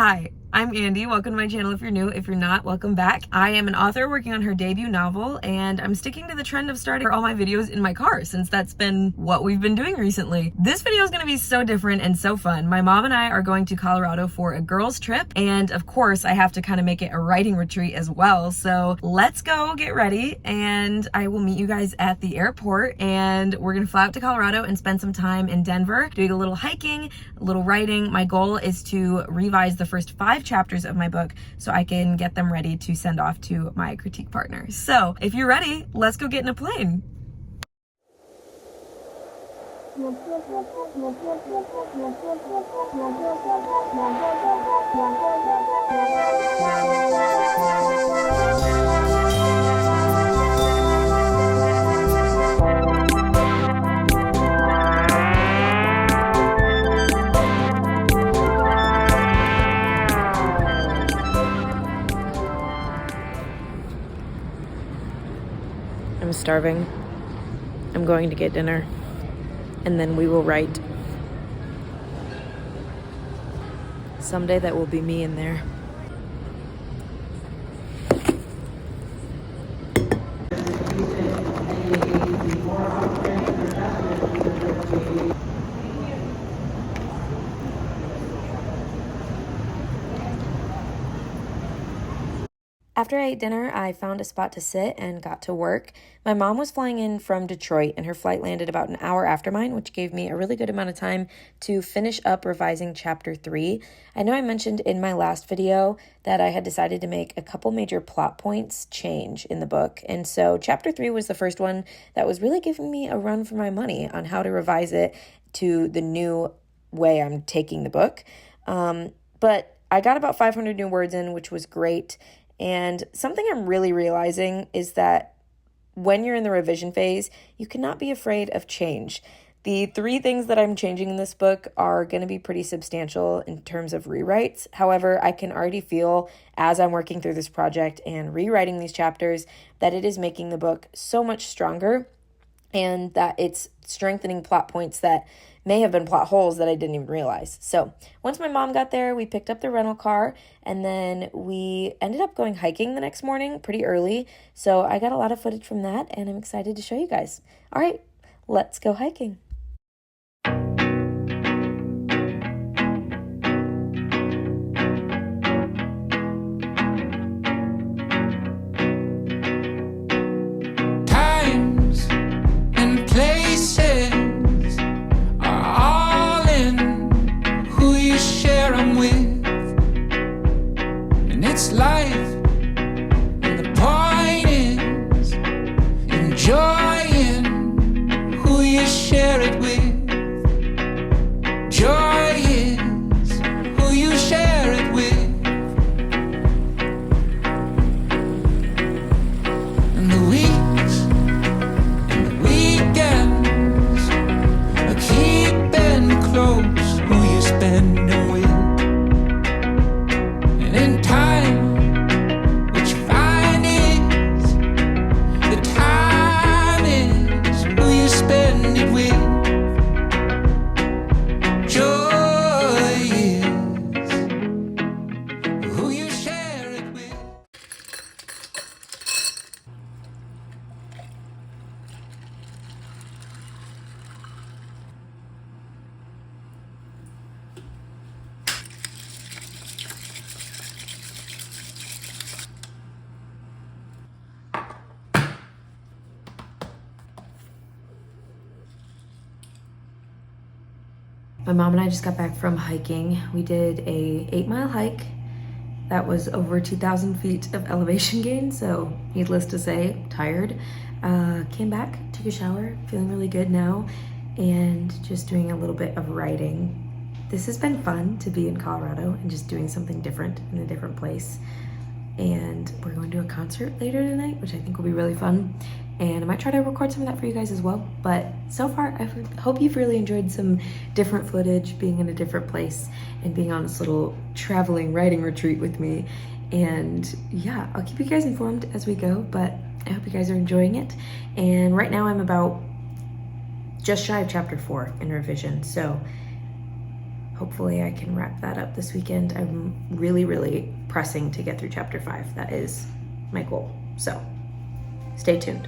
Hi, I'm Andy. Welcome to my channel if you're new. If you're not, welcome back. I am an author working on her debut novel, and I'm sticking to the trend of starting all my videos in my car since that's been what we've been doing recently. This video is going to be so different and so fun. My mom and I are going to Colorado for a girls trip, and of course I have to kind of make it a writing retreat as well. So let's go get ready, and I will meet you guys at the airport, and we're going to fly out to Colorado and spend some time in Denver doing a little hiking, a little writing. My goal is to revise the first 5 chapters of my book so I can get them ready to send off to my critique partner. So if you're ready, let's go get in a plane. I'm starving. I'm going to get dinner, and then we will write. Someday that will be me in there. After I ate dinner, I found a spot to sit and got to work. My mom was flying in from Detroit, and her flight landed about an hour after mine, which gave me a really good amount of time to finish up revising chapter 3. I know I mentioned in my last video that I had decided to make a couple major plot points change in the book, and so chapter 3 was the first one that was really giving me a run for my money on how to revise it to the new way I'm taking the book. But I got about 500 new words in, which was great. And something I'm really realizing is that when you're in the revision phase, you cannot be afraid of change. The 3 things that I'm changing in this book are going to be pretty substantial in terms of rewrites. However, I can already feel as I'm working through this project and rewriting these chapters that it is making the book so much stronger, and that it's strengthening plot points that may have been plot holes that I didn't even realize. So once my mom got there, we picked up the rental car, and then we ended up going hiking the next morning pretty early. So I got a lot of footage from that, and I'm excited to show you guys. All right, let's go hiking. My mom and I just got back from hiking. We did a 8-mile hike that was over 2,000 feet of elevation gain, so needless to say, tired. Came back, took a shower, feeling really good now, and just doing a little bit of writing. This has been fun to be in Colorado and just doing something different in a different place. And we're going to a concert later tonight, which I think will be really fun. And I might try to record some of that for you guys as well. But so far, I hope you've really enjoyed some different footage, being in a different place and being on this little traveling writing retreat with me. And yeah, I'll keep you guys informed as we go, but I hope you guys are enjoying it. And right now I'm about just shy of chapter 4 in revision. So hopefully I can wrap that up this weekend. I'm really, really pressing to get through chapter 5. That is my goal. So stay tuned.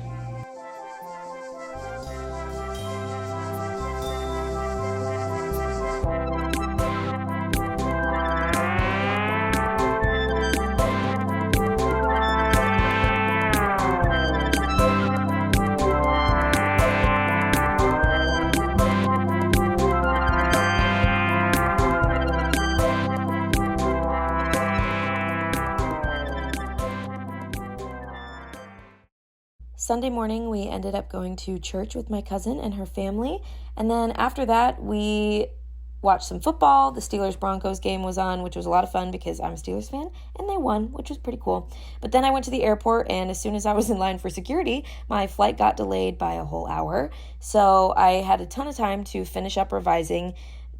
Sunday morning, we ended up going to church with my cousin and her family. And then after that, we watched some football. The Steelers-Broncos game was on, which was a lot of fun because I'm a Steelers fan, and they won, which was pretty cool. But then I went to the airport, and as soon as I was in line for security, my flight got delayed by a whole hour. So I had a ton of time to finish up revising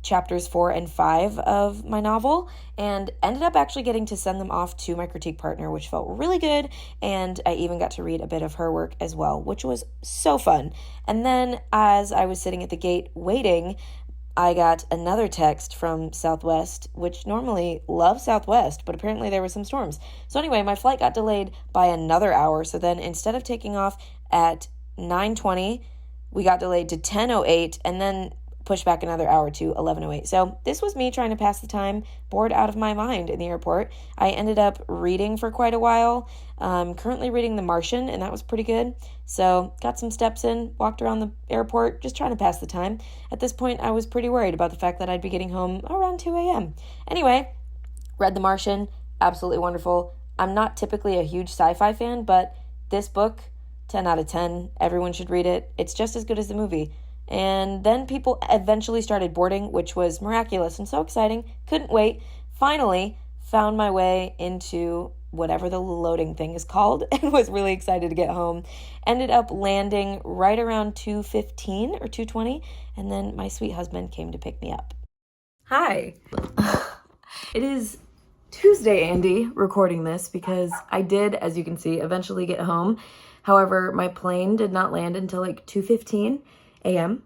chapters 4 and 5 of my novel, and ended up actually getting to send them off to my critique partner, which felt really good. And I even got to read a bit of her work as well, which was so fun. And then as I was sitting at the gate waiting, I got another text from Southwest, which normally loves Southwest, but apparently there were some storms. So anyway, my flight got delayed by another hour. So then instead of taking off at 9:20, we got delayed to 10:08, and then pushed back another hour to 11:08. So this was me trying to pass the time, bored out of my mind in the airport. I ended up reading for quite a while. Currently reading The Martian, and that was pretty good. So got some steps in, walked around the airport, just trying to pass the time. At this point, I was pretty worried about the fact that I'd be getting home around 2 a.m. Anyway, read The Martian, absolutely wonderful. I'm not typically a huge sci-fi fan, but this book, 10 out of 10. Everyone should read it. It's just as good as the movie. And then people eventually started boarding, which was miraculous and so exciting. Couldn't wait. Finally found my way into whatever the loading thing is called and was really excited to get home. Ended up landing right around 2:15 or 2:20, and then my sweet husband came to pick me up. Hi. It is Tuesday, Andy, recording this because I did, as you can see, eventually get home. However, my plane did not land until like 2:15 a.m.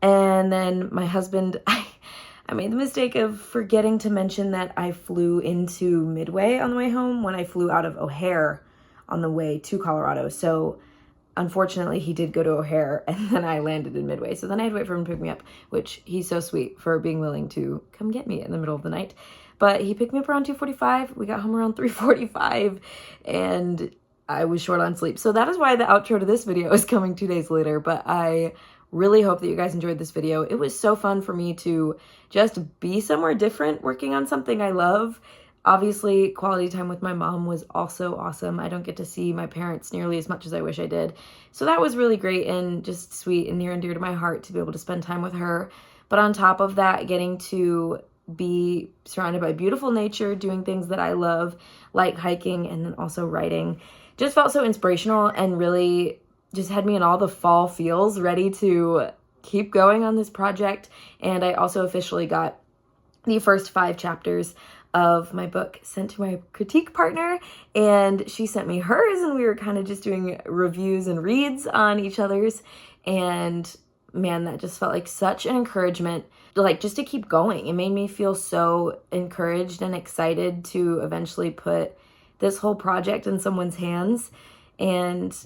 And then my husband, I made the mistake of forgetting to mention that I flew into Midway on the way home when I flew out of O'Hare on the way to Colorado. So unfortunately, he did go to O'Hare, and then I landed in Midway. So then I had to wait for him to pick me up, which he's so sweet for being willing to come get me in the middle of the night. But he picked me up around 2:45. We got home around 3:45, and I was short on sleep. So that is why the outro to this video is coming 2 days later. But I really hope that you guys enjoyed this video. It was so fun for me to just be somewhere different, working on something I love. Obviously, quality time with my mom was also awesome. I don't get to see my parents nearly as much as I wish I did. So that was really great and just sweet and near and dear to my heart to be able to spend time with her. But on top of that, getting to be surrounded by beautiful nature, doing things that I love, like hiking and then also writing, just felt so inspirational and really just had me in all the fall feels, ready to keep going on this project. And I also officially got the first 5 chapters of my book sent to my critique partner, and she sent me hers, and we were kind of just doing reviews and reads on each other's. And man, that just felt like such an encouragement, like just to keep going. It made me feel so encouraged and excited to eventually put this whole project in someone's hands. And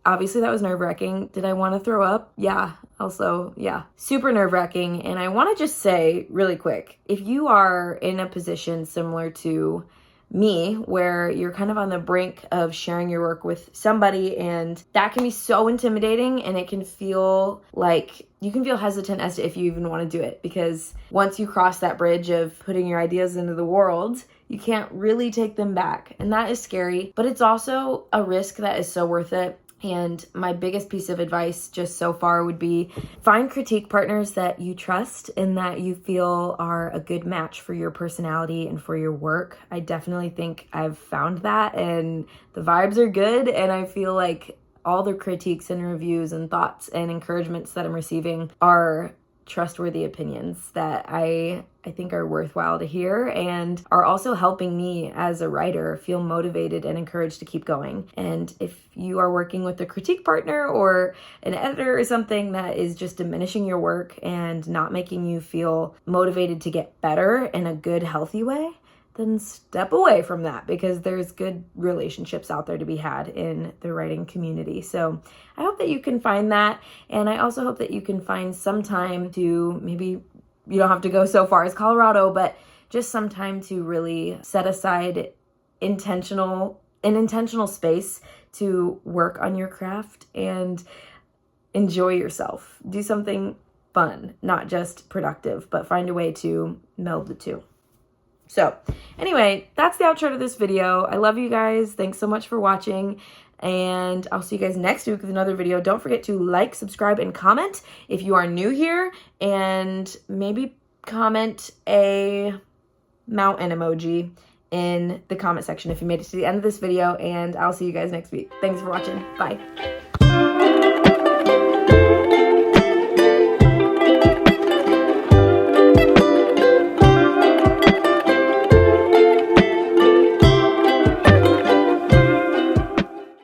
obviously that was nerve-wracking. Did I want to throw up? Yeah. Also, yeah. Super nerve-wracking. And I want to just say really quick, if you are in a position similar to me, where you're kind of on the brink of sharing your work with somebody, and that can be so intimidating, and it can feel like you can feel hesitant as to if you even want to do it, because once you cross that bridge of putting your ideas into the world, you can't really take them back. And that is scary, but it's also a risk that is so worth it. And my biggest piece of advice just so far would be find critique partners that you trust and that you feel are a good match for your personality and for your work. I definitely think I've found that, and the vibes are good, and I feel like all the critiques and reviews and thoughts and encouragements that I'm receiving are trustworthy opinions that I I think are worthwhile to hear and are also helping me as a writer feel motivated and encouraged to keep going. And if you are working with a critique partner or an editor or something that is just diminishing your work and not making you feel motivated to get better in a good, healthy way, then step away from that, because there's good relationships out there to be had in the writing community. So I hope that you can find that. And I also hope that you can find some time to, maybe you don't have to go so far as Colorado, but just some time to really set aside an intentional space to work on your craft and enjoy yourself. Do something fun, not just productive, but find a way to meld the two. So anyway, that's the outro to this video. I love you guys. Thanks so much for watching. And I'll see you guys next week with another video. Don't forget to like, subscribe, and comment if you are new here. And maybe comment a mountain emoji in the comment section if you made it to the end of this video. And I'll see you guys next week. Thanks for watching. Bye.